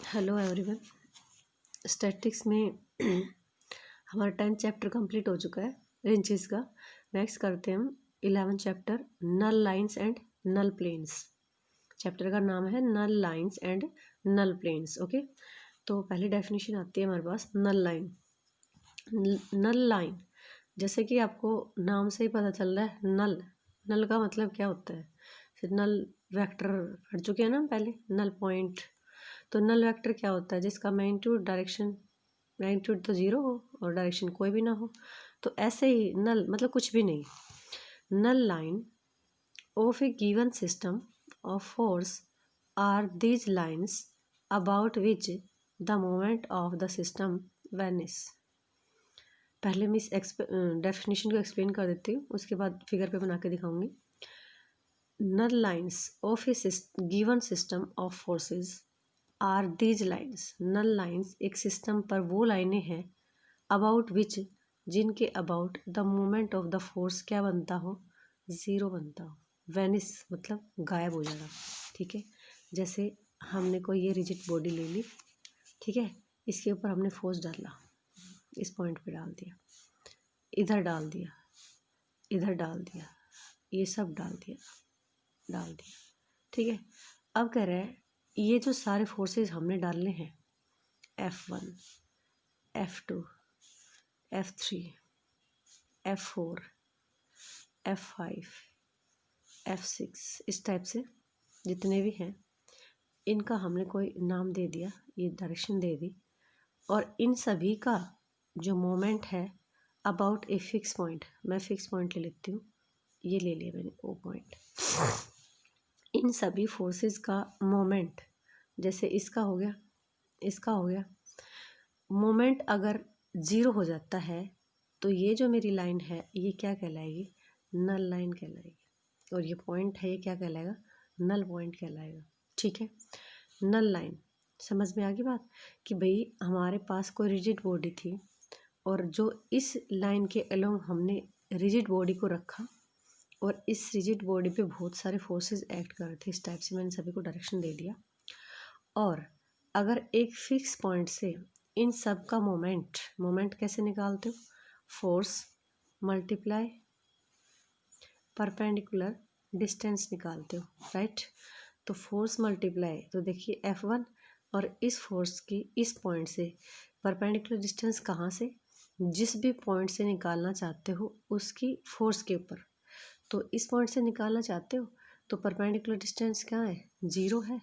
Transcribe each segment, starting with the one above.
Hello everyone. Statics में हमारा 10th chapter complete हो चुका है रेंजेस का। नेक्स्ट करते हैं हम 11th chapter null lines and null planes. Chapter का नाम है null lines and null planes. Okay, तो पहली डेफिनेशन आती है हमारे पास नल लाइन। नल लाइन, जैसे कि आपको नाम से ही पता चल रहा है, नल नल का मतलब क्या होता है। फिर नल वेक्टर पढ़ चुके हैं ना पहले, नल पॉइंट। तो नल वेक्टर क्या होता है, जिसका मैग्नीट्यूड तो जीरो हो और डायरेक्शन कोई भी ना हो। तो ऐसे ही नल मतलब कुछ भी नहीं। Null line of a given system of force are these lines about which the moment of the system vanishes. पहले मैं इस डेफिनेशन को एक्सप्लेन कर देती हूँ, उसके बाद फिगर पे बना के दिखाऊंगी। Null lines of a given system of forces are these lines. Null lines एक सिस्टम पर वो लाइनें हैं अबाउट विच, जिनके about the moment of the force क्या बनता हो, ज़ीरो बनता हो। वेनिस मतलब गायब हो जाना। ठीक है, जैसे हमने कोई ये रिजिड बॉडी ले ली, ठीक है, इसके ऊपर हमने फोर्स डाला, इस पॉइंट पे डाल दिया, इधर डाल दिया, इधर डाल दिया, ये सब डाल दिया, ठीक है। अब कह रहे हैं ये जो सारे फोर्सेस हमने डालने हैं, F1, F2, F3, F4, F5, F6, इस टाइप से जितने भी हैं, इनका हमने कोई नाम दे दिया, ये डायरेक्शन दे दी, और इन सभी का जो मोमेंट है अबाउट ए फिक्स पॉइंट, मैं फिक्स पॉइंट ले लेती हूँ, ये ले लिया मैंने ओ पॉइंट। इन सभी फोर्सेस का मोमेंट, जैसे इसका हो गया, इसका हो गया, मोमेंट अगर ज़ीरो हो जाता है तो ये जो मेरी लाइन है ये क्या कहलाएगी, नल लाइन कहलाएगी। और ये पॉइंट है, ये क्या कहलाएगा, नल पॉइंट कहलाएगा। ठीक है, नल लाइन समझ में आ गई बात, कि भाई हमारे पास कोई रिजिड बॉडी थी और जो इस लाइन के अलोंग हमने रिजिड बॉडी को रखा और इस रिजिड बॉडी पे बहुत सारे फोर्सेस एक्ट कर रहे थे, इस टाइप से मैंने सभी को डायरेक्शन दे दिया। और अगर एक फिक्स पॉइंट से इन सब का मोमेंट कैसे निकालते हो, फोर्स मल्टीप्लाई परपेंडिकुलर डिस्टेंस निकालते हो, राइट। तो फोर्स मल्टीप्लाई, तो देखिए F1 और इस फोर्स की इस पॉइंट से परपेंडिकुलर डिस्टेंस कहाँ से, जिस भी पॉइंट से निकालना चाहते हो उसकी फोर्स के ऊपर। तो इस पॉइंट से निकालना चाहते हो तो परपेंडिकुलर डिस्टेंस क्या है, ज़ीरो है,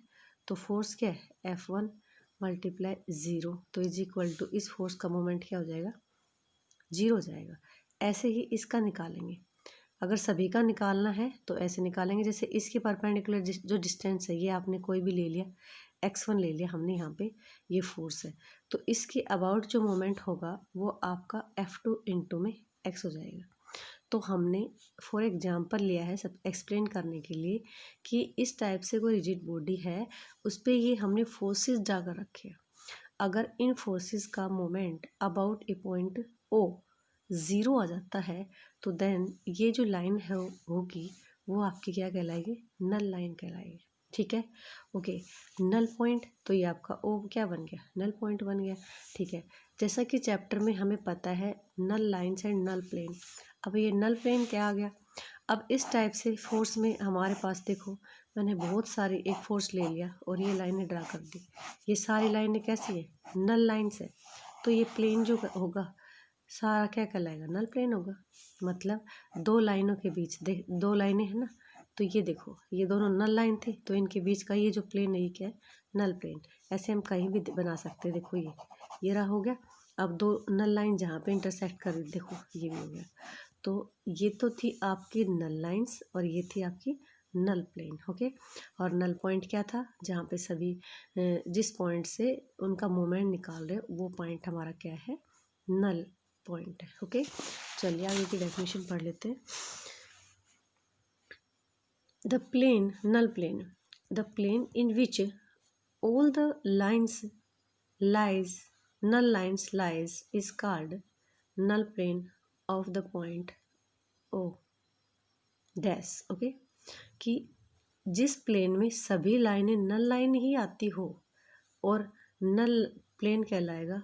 तो फोर्स क्या है, F1 मल्टीप्लाई ज़ीरो, तो इज इक्वल टू इस फोर्स का मोमेंट क्या हो जाएगा, जीरो हो जाएगा। ऐसे ही इसका निकालेंगे, अगर सभी का निकालना है तो ऐसे निकालेंगे, जैसे इसके परपेंडिकुलर जो डिस्टेंस है, ये आपने कोई भी ले लिया, x1 ले लिया हमने यहाँ पे, ये फोर्स है, तो इसके अबाउट जो मोमेंट होगा वो आपका F2 इंटू में x हो जाएगा। तो हमने फॉर एग्जांपल लिया है सब एक्सप्लेन करने के लिए कि इस टाइप से कोई रिजिड बॉडी है, उस पर ये हमने फोर्सेस जाकर रखे हैं। अगर इन फोर्सेस का moment about a point O zero आ जाता है तो देन ये जो लाइन है होगी वो आपकी क्या कहलाएगी, नल लाइन कहलाएगी। ठीक है, ओके। नल पॉइंट, तो ये आपका ओ क्या बन गया, नल पॉइंट बन गया। ठीक है, जैसा कि चैप्टर में हमें पता है नल लाइन्स एंड नल प्लेन। अब ये नल प्लेन क्या आ गया, अब इस टाइप से फोर्स में हमारे पास देखो, मैंने बहुत सारी एक फोर्स ले लिया और ये लाइनें ड्रा कर दी, ये सारी लाइनें कैसी है, नल लाइन्स है। तो ये प्लेन जो होगा सारा क्या कहलाएगा, नल प्लेन होगा। मतलब दो लाइनों के बीच दो लाइनें हैं ना, तो ये देखो ये दोनों नल लाइन थी, तो इनके बीच का ये जो प्लेन है ये क्या है, नल प्लेन। ऐसे हम कहीं भी बना सकते हैं, देखो ये रहा हो गया। अब दो नल लाइन जहाँ पे इंटरसेक्ट कर रही, देखो ये भी हो गया। तो ये तो थी आपकी नल लाइन्स और ये थी आपकी नल प्लेन। ओके, और नल पॉइंट क्या था, जहाँ पे सभी जिस पॉइंट से उनका मोमेंट निकाल रहे वो पॉइंट हमारा क्या है, नल पॉइंट है। ओके, चलिए आगे की डेफिनेशन पढ़ लेते हैं। The plane, null plane, the plane in which all the lines lies, null lines lies is called null plane of the point O dash. Okay, कि जिस प्लेन में सभी लाइनें नल लाइन ही आती हो और नल प्लेन कहलाएगा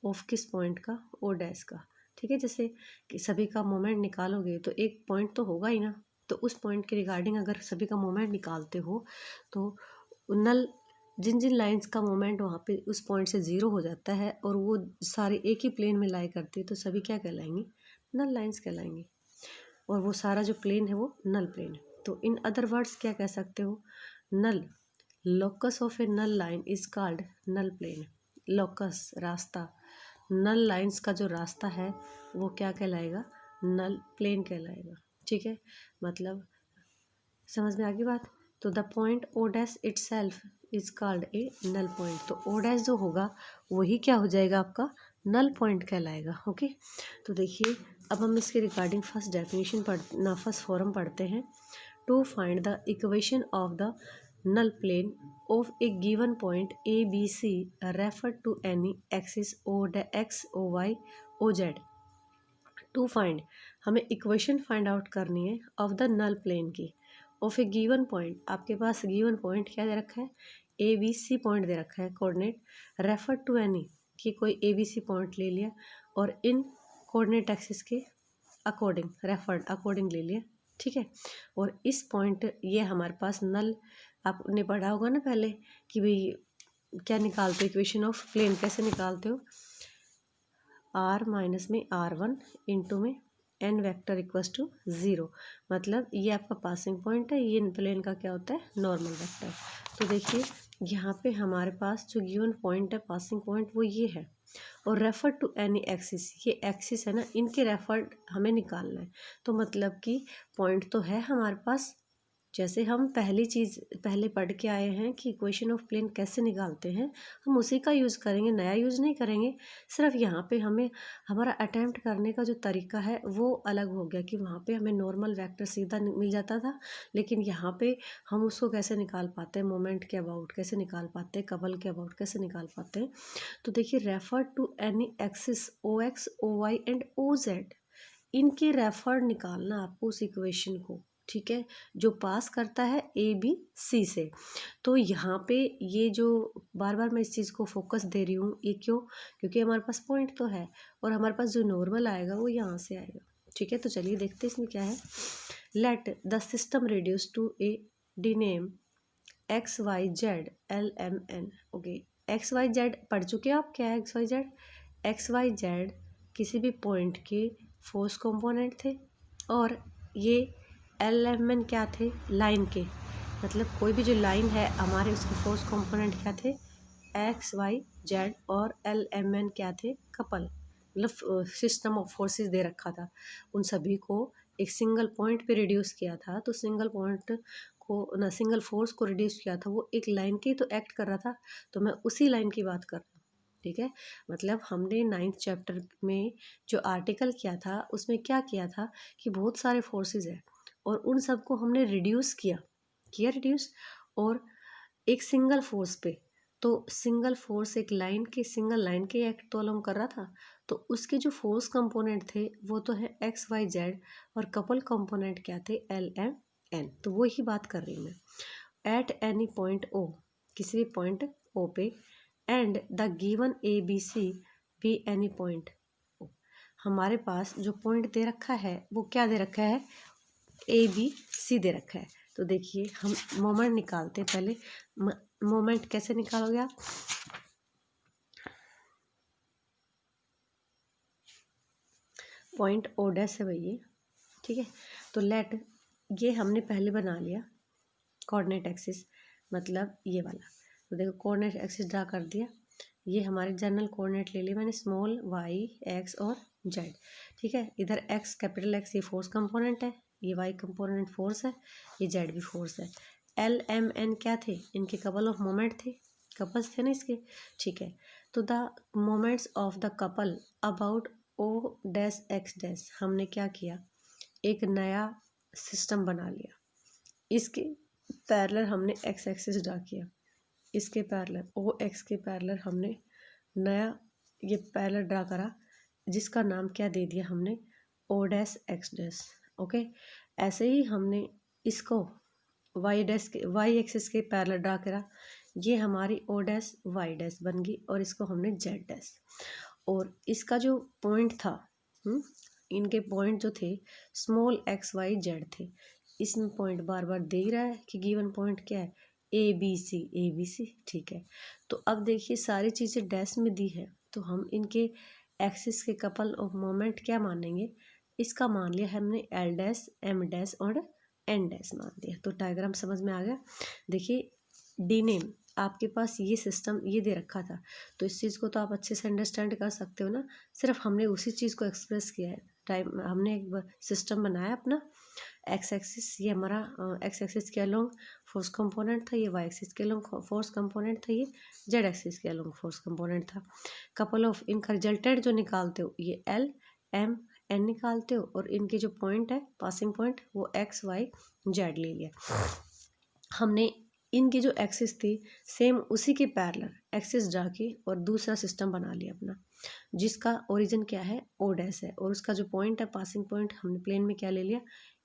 ऑफ किस पॉइंट का, ओ डैश का। ठीक है, जैसे कि सभी का मोमेंट निकालोगे तो एक पॉइंट तो होगा ही ना, तो उस पॉइंट के रिगार्डिंग अगर सभी का मोमेंट निकालते हो तो नल जिन जिन लाइंस का मोमेंट वहाँ पे उस पॉइंट से ज़ीरो हो जाता है और वो सारे एक ही प्लेन में लाई करती है, तो सभी क्या कहलाएंगी, नल लाइंस कहलाएंगी। और वो सारा जो प्लेन है वो नल प्लेन है। तो इन अदर वर्ड्स क्या कह सकते हो, null locus of a null line is called null plane. Locus रास्ता, नल लाइंस का जो रास्ता है वो क्या कहलाएगा, नल प्लेन कहलाएगा। ठीक है, मतलब समझ में आ गई बात। तो the point O dash itself is called a null point. तो ओ डैश जो होगा वही क्या हो जाएगा, आपका नल पॉइंट कहलाएगा। ओके, तो देखिए अब हम इसके regarding first definition first form पढ़ते हैं। To find the equation of the null plane of a given point a b c referred to any axis o x o y o z। To find, हमें equation find out करनी है of the null plane की, of a given point. आपके पास given point क्या दे रखा है, ए B C point दे रखा है कोऑर्डिनेट, रेफर टू एनी कि कोई ए बी सी पॉइंट ले लिया और इन कोऑर्डिनेट एक्सिस के अकॉर्डिंग, रेफर्ड अकॉर्डिंग ले लिया। ठीक है, और इस पॉइंट ये हमारे पास नल, आपने पढ़ा होगा ना पहले कि भाई क्या निकालते हो, इक्वेशन ऑफ प्लेन कैसे निकालते हो, आर माइनस में R1 इंटू में एन वेक्टर इक्वस टू 0। मतलब ये आपका पासिंग पॉइंट है, ये प्लेन का क्या होता है, नॉर्मल वेक्टर। तो देखिए यहाँ पे हमारे पास जो गिवन पॉइंट है, पासिंग पॉइंट, वो ये है। और रेफर टू एनी एक्सिस, ये एक्सिस है ना, इनके रेफर हमें निकालना है। तो मतलब कि पॉइंट तो है हमारे पास, जैसे हम पहली चीज़ पहले पढ़ के आए हैं कि इक्वेशन ऑफ प्लेन कैसे निकालते हैं, हम उसी का यूज़ करेंगे, नया यूज़ नहीं करेंगे। सिर्फ यहाँ पे हमें हमारा अटैम्प्ट करने का जो तरीका है वो अलग हो गया कि वहाँ पे हमें नॉर्मल वेक्टर सीधा मिल जाता था, लेकिन यहाँ पे हम उसको कैसे निकाल पाते हैं, मोमेंट के अबाउट कैसे निकाल पाते हैं, कपल के अबाउट कैसे निकाल पाते हैं। तो देखिए refer to any axis O X O Y and O Z, इनके रेफर निकालना आपको उस इक्वेशन को। ठीक है, जो पास करता है ए बी सी से। तो यहाँ पे ये जो बार बार मैं इस चीज़ को फोकस दे रही हूँ, ये क्यों, क्योंकि हमारे पास पॉइंट तो है और हमारे पास जो नॉर्मल आएगा वो यहाँ से आएगा। ठीक है, तो चलिए देखते हैं इसमें क्या है। Let the system reduce to a D name X Y Z L M N. Okay, X Y Z पढ़ चुके हैं आप, क्या है X Y Z, X Y Z किसी भी पॉइंट के फोर्स कंपोनेंट थे और ये एल एम एन क्या थे, लाइन के। मतलब कोई भी जो लाइन है हमारे, उसके फोर्स कंपोनेंट क्या थे, एक्स वाई जेड, और एल एम एन क्या थे, कपल। मतलब सिस्टम ऑफ फोर्सेस दे रखा था, उन सभी को एक सिंगल पॉइंट पे रिड्यूस किया था। तो सिंगल पॉइंट को ना, सिंगल फोर्स को रिड्यूस किया था, वो एक लाइन के तो एक्ट कर रहा था, तो मैं उसी लाइन की बात कर रहा हूँ। ठीक है, मतलब हमने 9th चैप्टर में जो आर्टिकल किया था उसमें क्या किया था कि बहुत सारे फोर्सेस है और उन सबको हमने रिड्यूस किया रिड्यूस, और एक सिंगल फोर्स पे। तो सिंगल फोर्स एक लाइन के, सिंगल लाइन के एक्ट तो अलॉन्ग कर रहा था, तो उसके जो फोर्स कंपोनेंट थे वो तो है एक्स वाई जेड, और कपल कंपोनेंट क्या थे, एल एम एन। तो वो ही बात कर रही हूँ मैं। एट एनी पॉइंट ओ, किसी भी पॉइंट ओ पे, and the given A B C B any point O. हमारे पास जो पॉइंट दे रखा है वो क्या दे रखा है, ए बी सी दे रखा है। तो देखिए हम मोमेंट निकालते हैं पहले। मोमेंट कैसे निकालोगे आप, पॉइंट ओ डैश है भैया। ठीक है, तो लेट, ये हमने पहले बना लिया कोऑर्डिनेट एक्सिस, मतलब ये वाला। तो देखो कोऑर्डिनेट एक्सिस ड्रा कर दिया, ये हमारे जनरल कोऑर्डिनेट ले लिए मैंने, स्मॉल वाई एक्स और जेड। ठीक है, इधर एक्स कैपिटल एक्स ये फोर्स कंपोनेंट है, ये वाई कंपोनेंट फोर्स है, ये जेड भी फोर्स है। एल एम एन क्या थे, इनके कपल ऑफ मोमेंट थे, कपल्स थे ना इसके। ठीक है, तो the moments of the couple about O dash X dash, हमने क्या किया, एक नया सिस्टम बना लिया। इसके पैरेलल हमने एक्स एक्सिस ड्रा किया, इसके पैरेलल ओ एक्स के पैरेलल हमने नया ये पैरेलल ड्रा करा, जिसका नाम क्या दे दिया हमने, O dash X dash. Okay, ऐसे ही हमने इसको वाई डैश के, वाई एक्सिस के पैरेलल ड्रा करा, ये हमारी ओ डैश वाई डैश बन गई और इसको हमने जेड डैश, और इसका जो पॉइंट था, इनके पॉइंट जो थे स्मॉल एक्स वाई जेड थे, इसमें पॉइंट बार बार दे रहा है कि गिवन पॉइंट क्या है, ए बी सी, ठीक है। तो अब देखिए सारी चीज़ें डैश में दी है, तो हम इनके एक्सिस के कपल ऑफ मोमेंट क्या मानेंगे, इसका मान लिया हमने एल डैश, एम डैश और एन डैश मान दिया। तो डायग्राम समझ में आ गया। देखिए डी नेम आपके पास ये सिस्टम ये दे रखा था, तो इस चीज़ को तो आप अच्छे से अंडरस्टैंड कर सकते हो ना, सिर्फ हमने उसी चीज़ को एक्सप्रेस किया है। टाइम हमने एक सिस्टम बनाया अपना, एक्स एक्सिस ये हमारा एक्स एक्सिस के अलोंग फोर्स कंपोनेंट था, ये वाई एक्सिस के अलोंग फोर्स कंपोनेंट था, ये जेड एक्सिस के अलोंग फोर्स कंपोनेंट था। कपल ऑफ इनका रिजल्टेंट जो निकालते हो ये एल एम एन निकालते हो, और इनके जो पॉइंट है पासिंग पॉइंट वो एक्स वाई जेड ले लिया हमने। इनकी जो एक्सिस थी सेम उसी के पैरेलल एक्सिस ड्रा की और दूसरा सिस्टम बना लिया अपना, जिसका ओरिजिन क्या है ओ डैश है, और उसका जो पॉइंट है पासिंग पॉइंट हमने प्लेन में क्या ले लिया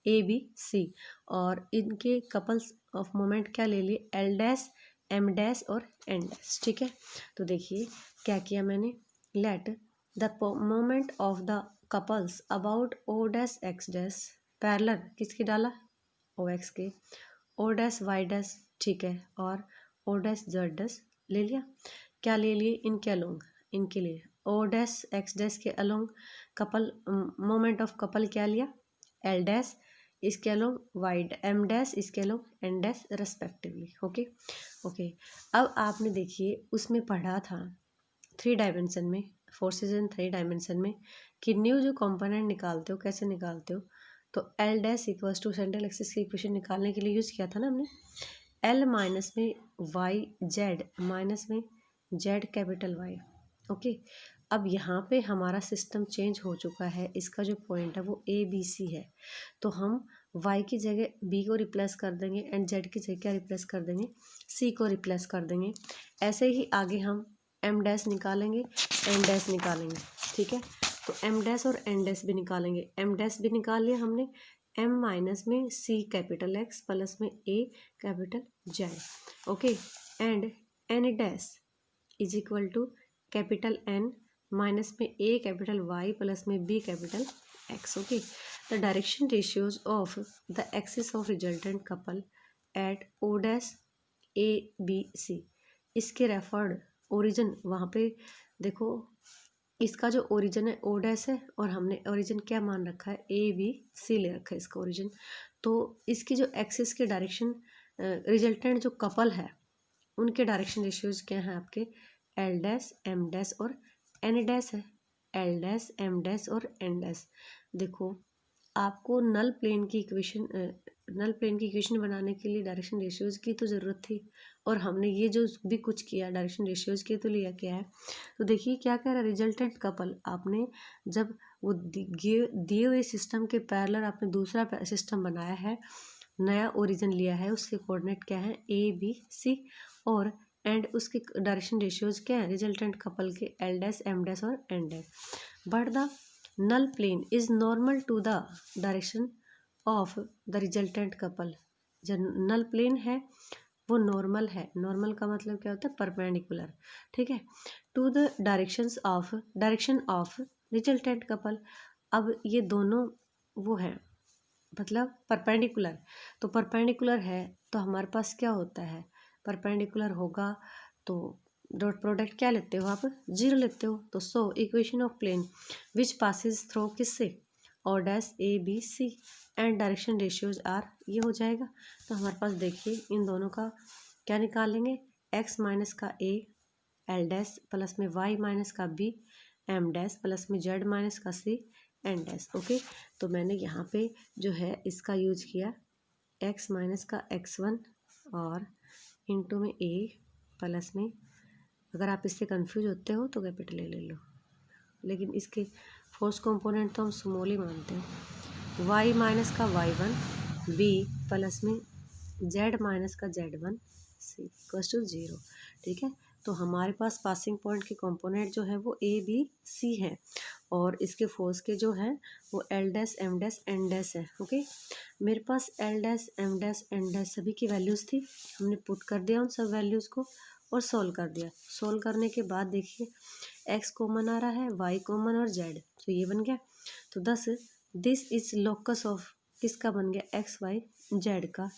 ए बी सी, और इनके कपल्स ऑफ मोमेंट क्या ले लिए एल डैश एम डैश और एन डैश, ठीक है। तो देखिए क्या किया मैंने, let the moment of the couples about O dash X dash parallel किसके डाला ओ एक्स के, ओ डैश वाई डैश, ठीक है, और ओ डैश जेड डैश ले लिया। क्या ले लिए इनके अलोंग, इनके लिए ओ डैश एक्स डैश के along couple moment of couple क्या लिया एल डैश, इसके अलोंग वाई एम डैश, इसके along N dash respectively. Okay अब आपने देखिए उसमें पढ़ा था 3 डायमेंशन में, फोर्सेज इन 3 डायमेंशन में कि न्यू जो कंपोनेंट निकालते हो कैसे निकालते हो, तो L dash equals to central axis की इक्वेशन निकालने के लिए यूज़ किया था ना हमने, एल माइनस में वाई जेड माइनस में जेड कैपिटल वाई। ओके अब यहाँ पे हमारा सिस्टम चेंज हो चुका है, इसका जो पॉइंट है वो ए बी सी है, तो हम y की जगह b को रिप्लेस कर देंगे एंड z की जगह क्या रिप्लेस कर देंगे c को रिप्लेस कर देंगे। ऐसे ही आगे हम m डैश निकालेंगे n डैश निकालेंगे, ठीक है। तो m डैश और n डैश भी निकालेंगे, m डैश भी निकाल लिया हमने, m माइनस में c कैपिटल x प्लस में a capital z, okay, and n dash is equal to capital N minus में a कैपिटल Y प्लस में b capital X, okay. The direction ratios of the axis of resultant couple at O डैश A B C, इसके referred origin वहाँ पे देखो, इसका जो origin है O डैश है और हमने ओरिजिन क्या मान रखा है A B C ले रखा है इसका ओरिजिन, तो इसकी जो एक्सिस के डायरेक्शन रिजल्टेंट जो कपल है उनके डायरेक्शन रेशियोज क्या हैं आपके एल डैश एम डैश और एन डैश है, एल डैश एम डैश और एन डैश। देखो आपको नल प्लेन की इक्वेशन बनाने के लिए डायरेक्शन रेशियोज की तो ज़रूरत थी, और हमने ये जो भी कुछ किया डायरेक्शन रेशियोज के तो लिया क्या है। तो देखिए क्या कह रहा है रिजल्टेंट कपल, आपने जब वो दिए हुए सिस्टम के पैरेलल आपने दूसरा सिस्टम बनाया है, नया ओरिजिन लिया है, उसके कोऑर्डिनेट क्या है ए बी सी, और एंड उसके डायरेक्शन रेशियोज क्या है रिजल्टेंट कपल के एल डैश एम डैश और N dash, but the null plane is normal to the direction of the resultant couple. जो नल प्लेन है वो नॉर्मल है, नॉर्मल का मतलब क्या होता है परपेंडिकुलर, ठीक है, to the direction of resultant couple. अब ये दोनों वो है मतलब परपेंडिकुलर, तो परपेंडिकुलर है तो हमारे पास क्या होता है परपेंडिकुलर होगा तो डॉट प्रोडक्ट क्या लेते हो आप 0 लेते हो, तो so equation of plane which passes through किससे और dash A B C and direction ratios are, ये हो जाएगा। तो हमारे पास देखिए इन दोनों का क्या निकालेंगे एक्स माइनस का ए एल डैश प्लस में वाई माइनस का बी एम डैश प्लस में जेड माइनस का सी एन डैश, ओके। तो मैंने यहाँ पे जो है इसका यूज किया एक्स माइनस का x1 और इंटू में ए प्लस में, अगर आप इससे कंफ्यूज होते हो तो कैपिटल ए ले लो, लेकिन इसके फोर्स कंपोनेंट तो हम स्मॉल ही मानते हैं, y माइनस का y1 b प्लस में z माइनस का z1 c इक्वल्स टू 0, ठीक है। तो हमारे पास पासिंग पॉइंट के कंपोनेंट जो है वो ए बी सी हैं और इसके फोर्स के जो हैं वो L dash M dash N dash है। ओके, मेरे पास L dash M dash N dash सभी की वैल्यूज़ थी, हमने पुट कर दिया उन सब वैल्यूज़ को और सोल्व कर दिया। सोल्व करने के बाद देखिए एक्स कॉमन आ रहा है, वाई कॉमन और जेड, तो ये बन गया। तो दस दिस इज लोकस ऑफ किसका बन गया, एक्स वाई जेड का,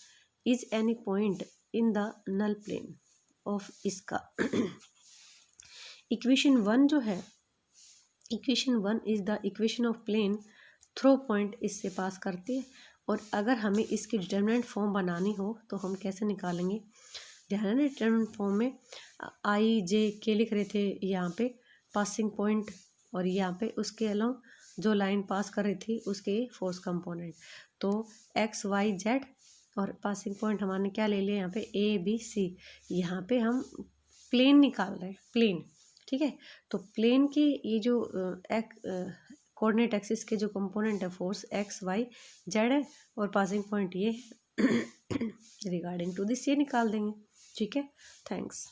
is any point in the null plane of इसका। इक्वेशन 1 जो है, equation 1 is the equation of plane through point, इससे पास करती है। और अगर हमें इसकी डिटर्मिनेंट फॉर्म बनानी हो तो हम कैसे निकालेंगे, ध्यान है ना, डिटर्मिनेंट फॉर्म में आई जे के लिख रहे थे यहाँ पे पासिंग पॉइंट, और यहाँ पे उसके अलावा जो लाइन पास कर रही थी उसके फोर्स कंपोनेंट, तो एक्स वाई जेड और पासिंग पॉइंट हमारे क्या ले लिया यहाँ पे ए बी सी। यहाँ पे हम प्लेन निकाल रहे हैं, प्लेन, ठीक है। तो प्लेन की ये जो कोऑर्डिनेट एक्सिस के जो कंपोनेंट है फोर्स एक्स वाई जेड है और पासिंग पॉइंट ये रिगार्डिंग टू दिस ये निकाल देंगे, ठीक है। थैंक्स।